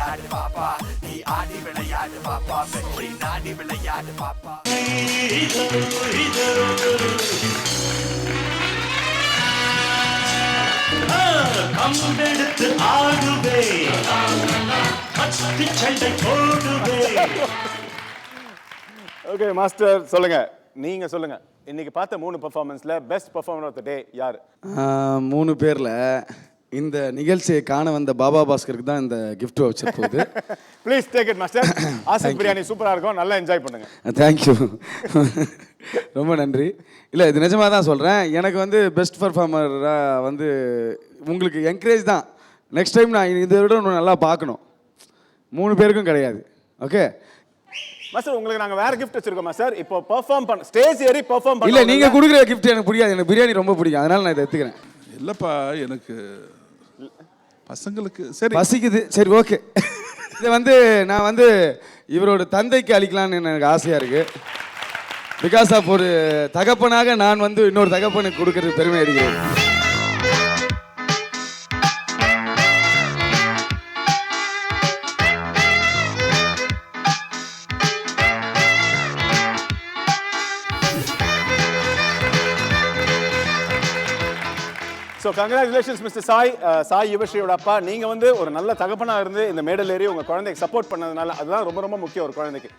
விளையாடு பாப்பா, நீ ஆடி விளையாடு பாப்பா, வெற்றி நாடி விளையாடு பாப்பா. கம்பெடுத்து ஆடுவே, கத்தி சண்டை போடுவே. ஓகே மாஸ்டர், சொல்லுங்க, நீங்க சொல்லுங்க, இன்னைக்கு பார்த்த 3 பெர்ஃபார்மன்ஸ்ல பெஸ்ட் பெர்ஃபார்மர் ஆஃப் த டே யார்? 3 பேர்ல இந்த நிகழ்ச்சியை காண வந்த பாபா பாஸ்கருக்கு தான் இந்த கிஃப்ட் வவுச்சர் போகுது. Please take it master. Ashik biryani சூப்பரா இருக்கும், நல்லா என்ஜாய் பண்ணுங்க. தேங்க்யூ, ரொம்ப நன்றி. இல்லை, இது நிஜமாக தான் சொல்கிறேன். எனக்கு வந்து பெஸ்ட் பர்ஃபார்மராக வந்து உங்களுக்கு என்கரேஜ் தான். நெக்ஸ்ட் டைம் நான் இதை விட இன்னும் நல்லா பார்க்கணும். 3 பேருக்கும் கிடையாது. ஓகே மாஸ்டர், உங்களுக்கு நாங்க வேற கிஃப்ட் வச்சிருக்கோம் மாஸ்டர். இப்போ பெர்ஃபார்ம் பண்ண ஸ்டேஜ் ஏறி பெர்ஃபார்ம் பண்ண இல்லை, நீங்கள் கொடுக்குற கிஃப்ட் எனக்கு பிடிக்காது. எனக்கு பிரியாணி ரொம்ப பிடிக்கும், அதனால நான் இதை எடுத்துக்கிறேன். இல்லப்பா, எனக்கு பசங்களுக்கு சரி பசிக்குது. சரி, ஓகே. இதை வந்து நான் வந்து இவரோட தந்தைக்கு அளிக்கலான்னு எனக்கு ஆசையாக இருக்குது. பிகாஸ் ஆஃப் ஒரு தகப்பனாக நான் வந்து இன்னொரு தகப்பனுக்கு கொடுக்கறது பெருமை அடிக்கிறேன். So congratulations mister Sai. Sai யுவஸ்ரீயோட அப்பா, நீங்க வந்து ஒரு நல்ல தகப்பனா இருந்து இந்த மேடல் ஏறி உங்க குழந்தைக்கு சப்போர்ட் பண்ணதுனால அதுதான் ரொம்ப ரொம்ப முக்கியம் ஒரு குழந்தைக்கு.